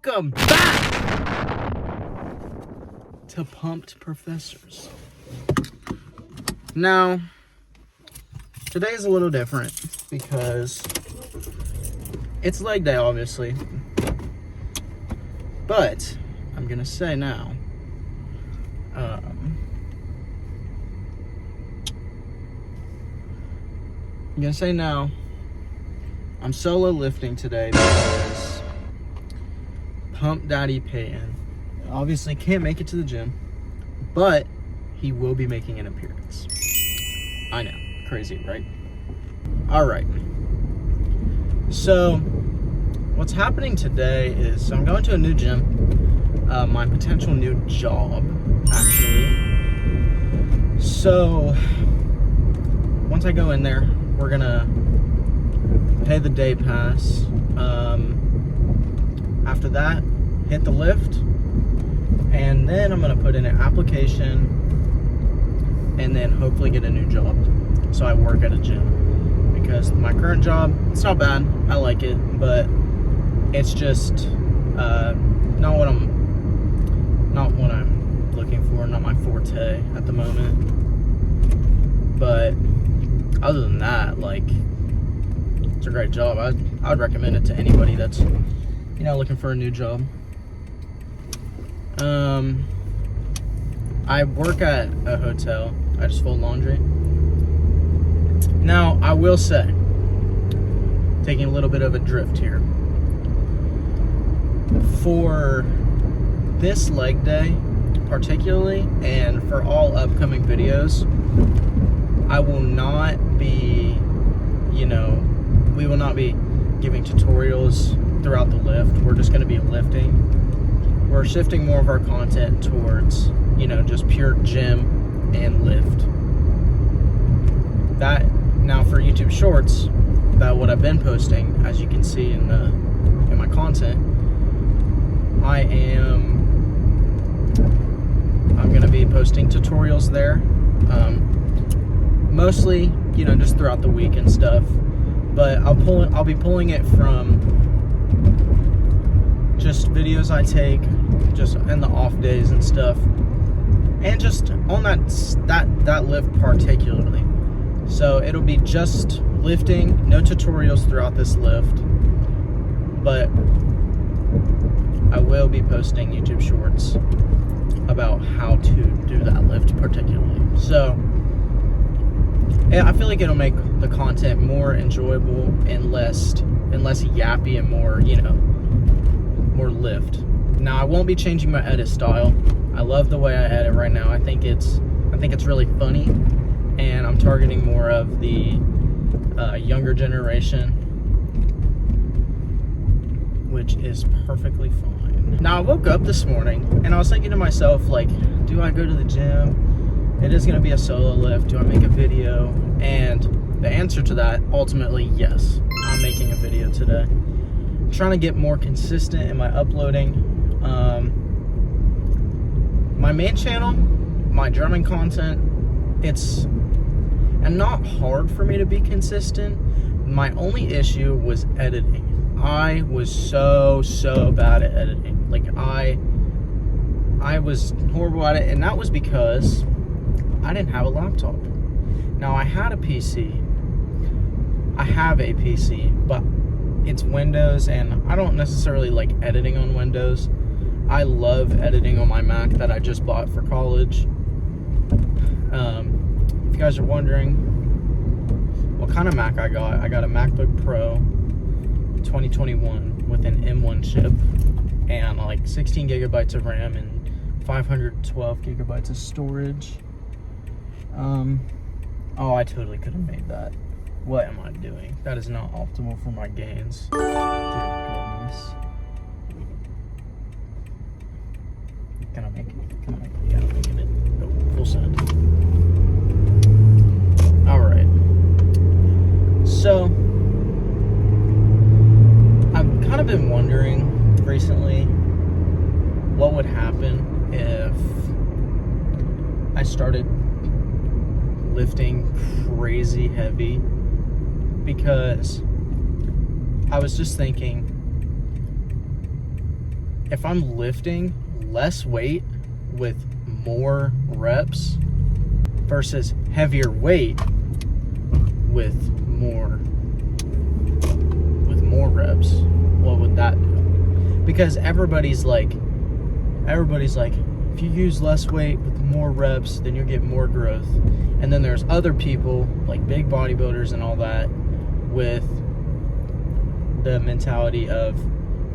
Welcome back to Pumped Professors. Now, today is a little different because it's leg day, obviously. But I'm gonna say now, I'm solo lifting today because Pump Daddy Peyton obviously can't make it to the gym, but he will be making an appearance. I know, crazy, right? All right. So what's happening today is I'm going to a new gym, my potential new job, actually. So once I go in there, we're gonna pay the day pass. After that, hit the lift, and then I'm gonna put in an application and then hopefully get a new job. So I work at a gym because my current job, it's not bad. I like it, but it's just not what I'm looking for, not my forte at the moment. But other than that, like, it's a great job. I'd recommend it to anybody that's, looking for a new job. I work at a hotel. I just fold laundry. Now, I will say, taking a little bit of a drift here, for this leg day particularly, and for all upcoming videos, I will not be, we will not be giving tutorials throughout the lift. We're just going to be lifting. We're shifting more of our content towards, just pure gym and lift. That, now for YouTube Shorts, that what I've been posting, as you can see in my content, I'm going to be posting tutorials there. Mostly, just throughout the week and stuff. But I'll be pulling it from just videos I take, just in the off days and stuff, and just on that lift particularly. So it'll be just lifting, no tutorials throughout this lift, but I will be posting YouTube Shorts about how to do that lift particularly. So I feel like it'll make the content more enjoyable and less yappy and more, more lift. Now, I won't be changing my edit style. I love the way I edit right now. I think it's really funny, and I'm targeting more of the younger generation, which is perfectly fine. Now, I woke up this morning and I was thinking to myself, like, do I go to the gym? It is going to be a solo lift. Do I make a video? And the answer to that, ultimately, yes. I'm making a video today. I'm trying to get more consistent in my uploading. My main channel, my drumming content, it's not hard for me to be consistent. My only issue was editing. I was so bad at editing. Like, I was horrible at it, and that was because I didn't have a laptop. Now, I had a PC. I have a PC, but it's Windows, and I don't necessarily like editing on Windows. I love editing on my Mac that I just bought for college. If you guys are wondering what kind of Mac I got a MacBook Pro 2021 with an M1 chip and like 16 gigabytes of RAM and 512 gigabytes of storage. Oh, I totally could have made that. What am I doing? That is not optimal for my gains. Dear goodness. Can I make it? Yeah, I'm making it. Oh, full send. Alright. So, I've kind of been wondering recently what would happen if I started lifting crazy heavy, because I was just thinking, if I'm lifting less weight with more reps versus heavier weight with more reps, what would that do? Because everybody's like, if you use less weight with more reps, then you'll get more growth. And then there's other people, like big bodybuilders and all that, with the mentality of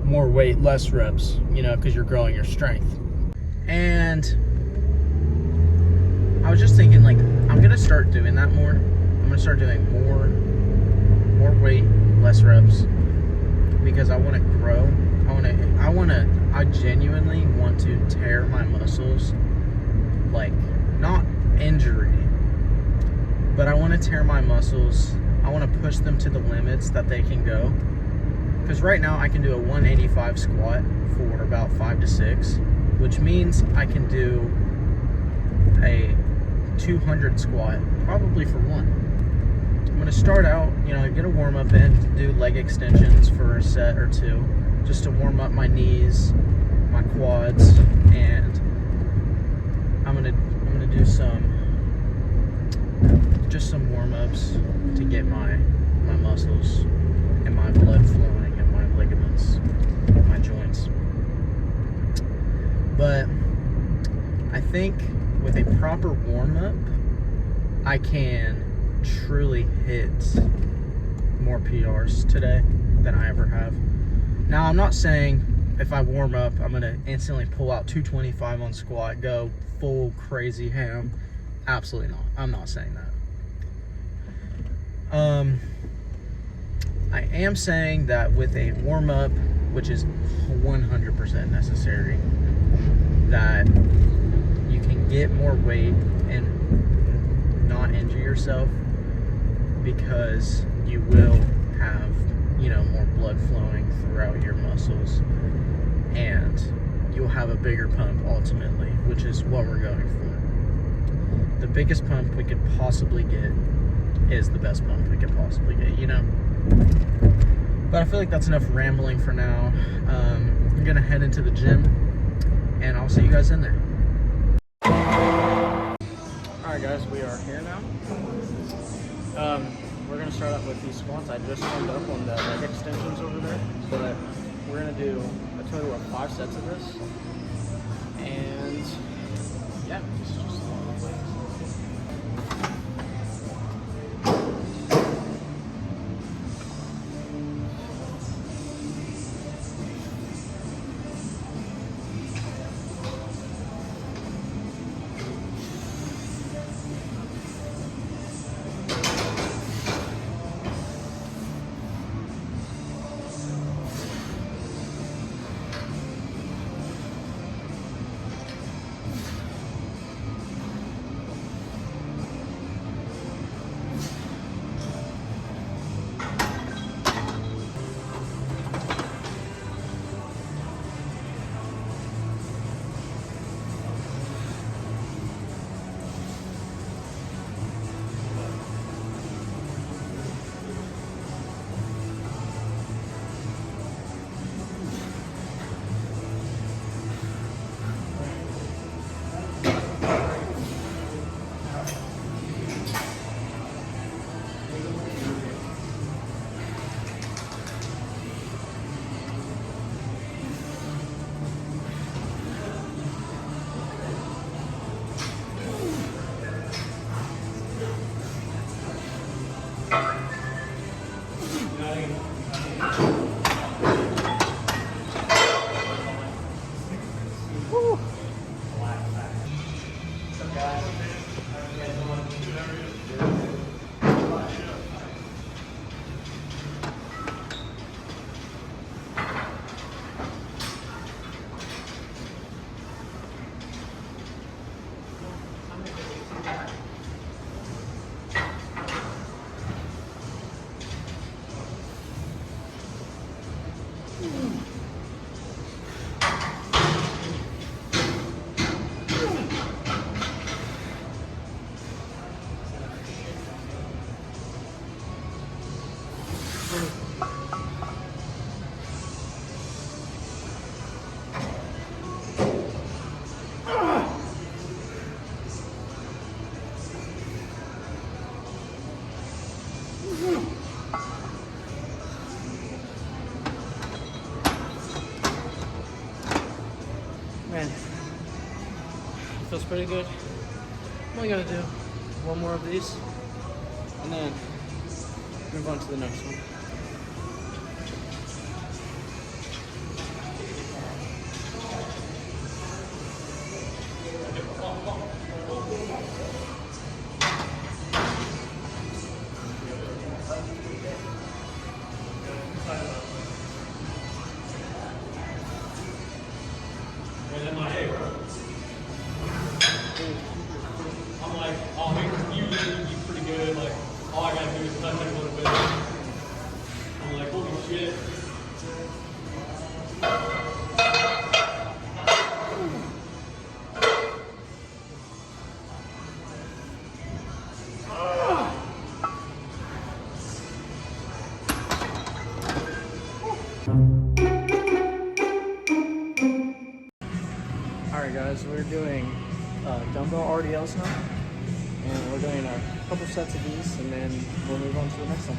more weight, less reps, you know, because you're growing your strength. And I was just thinking, like, I'm going to start doing that more. I'm going to start doing more weight, less reps, because I want to grow. I genuinely want to tear my muscles, like, not injury, but I want to tear my muscles. I want to push them to the limits that they can go. Because right now I can do a 185 squat for about 5 to 6, which means I can do a 200 squat probably for 1. I'm going to start out, you know, get a warm-up in, do leg extensions for a set or 2, just to warm up my knees, my quads, and I'm gonna do some warm-ups to get my muscles and my blood flowing and my ligaments, my joints. But I think with a proper warm-up, I can truly hit more PRs today than I ever have. Now, I'm not saying if I warm up, I'm going to instantly pull out 225 on squat, go full crazy ham. Absolutely not. I'm not saying that. I am saying that with a warm up, which is 100% necessary, that you can get more weight and not injure yourself, because you will have, you know, more blood flowing throughout your muscles, and you'll have a bigger pump ultimately, which is what we're going for. The biggest pump we could possibly get is the best pump we could possibly get, you know? But I feel like that's enough rambling for now. I'm gonna head into the gym, and I'll see you guys in there. Alright guys, we are here now. We're gonna start out with these squats. I just warmed up on the leg extensions over there, but we're gonna do a total of 5 sets of this. And yeah, this is just a lot of weights. Man, feels pretty good. I'm only gonna do one more of these and then move on to the next one. I'm like, oh, usually he's pretty good. Like, all I gotta do is touch it a little bit. I'm like, holy shit. Alright guys, we're doing dumbbell RDLs now, and we're doing a couple sets of these, and then we'll move on to the next one.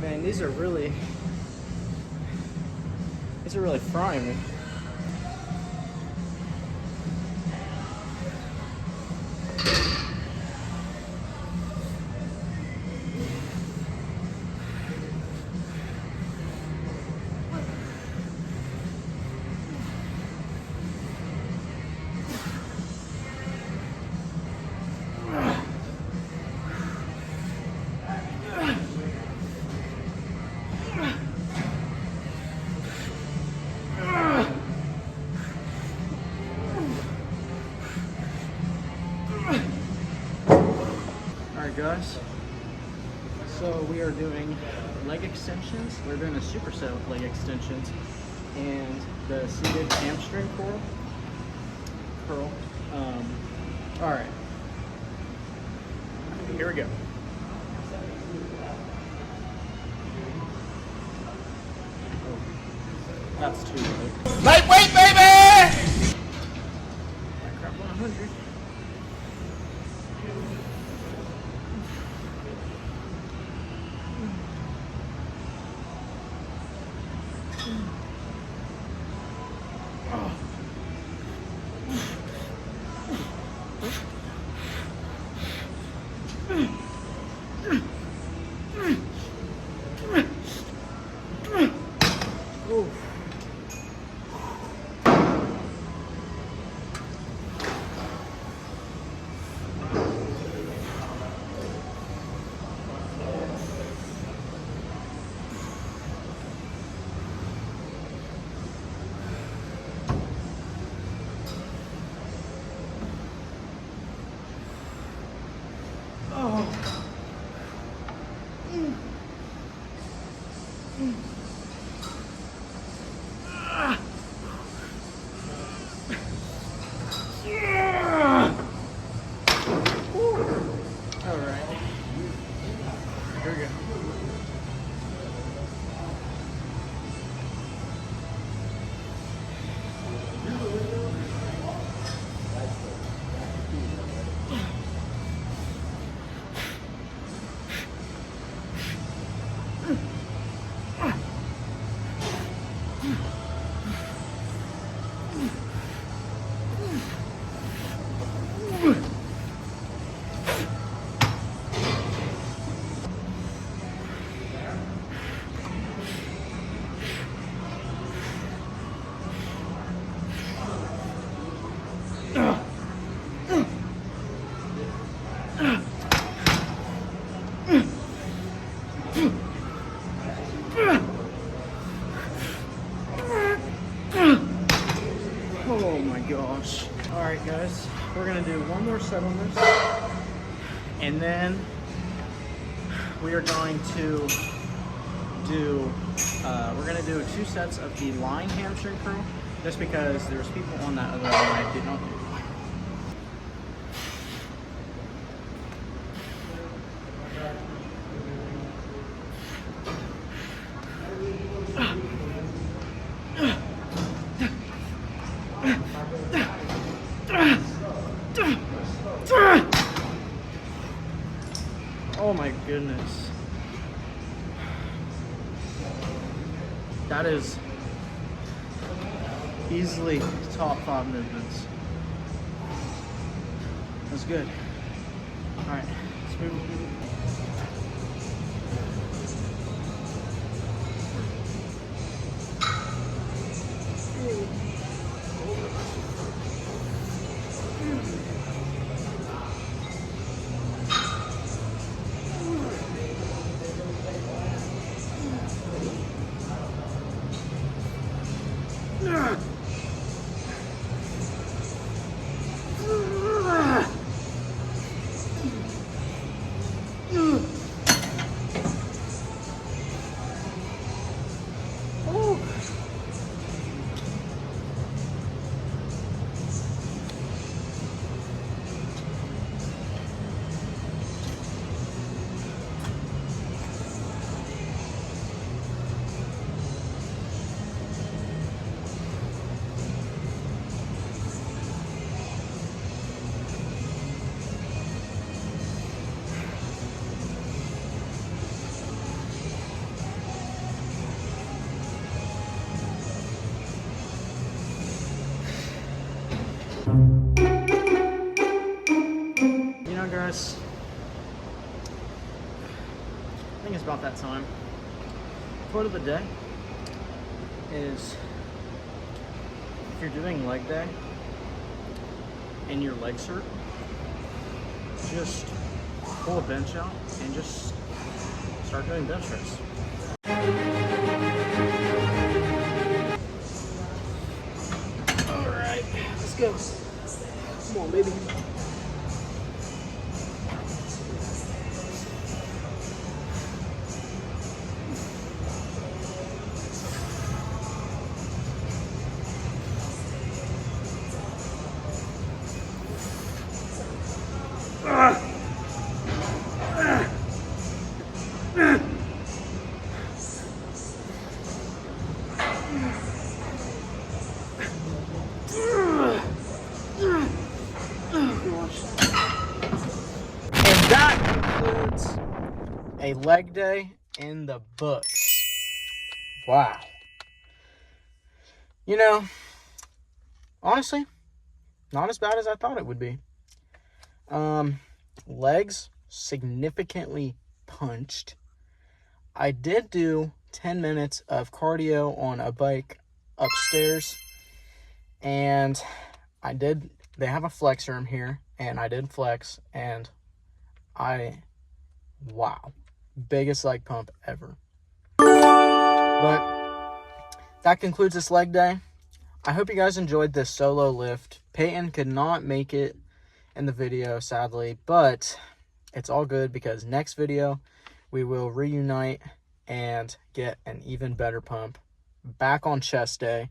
Man, these are really frying me. Alright guys, so we are doing leg extensions. We're doing a superset of leg extensions and the seated hamstring curl. Alright, here we go. Oh, that's too light. Lightweight, baby! I grabbed 100. Oh my gosh. Alright guys, we're gonna do one more set on this And then we are going to do, we're going to do 2 sets of the line hamstring curl, just because there's people on that other one I did not do. Oh my goodness. That is easily top 5 movements. That's good. Alright, let's move. You know, guys, I think it's about that time. Quote of the day is, if you're doing leg day and your legs hurt, just pull a bench out and just start doing bench press. All right, let's go. Come on, baby. And that concludes a leg day in the books. Wow. You know, honestly, not as bad as I thought it would be. Legs significantly punched. I did do 10 minutes of cardio on a bike upstairs, and they have a flex room here, and I did flex, and wow, biggest leg pump ever. But that concludes this leg day. I hope you guys enjoyed this solo lift. Peyton could not make it in the video, sadly, but it's all good because next video we will reunite and get an even better pump back on chest day.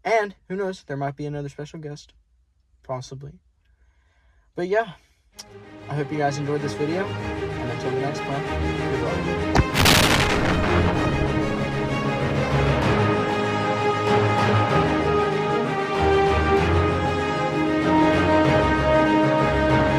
And who knows, there might be another special guest, possibly. But yeah, I hope you guys enjoyed this video, and until the next pump, goodbye.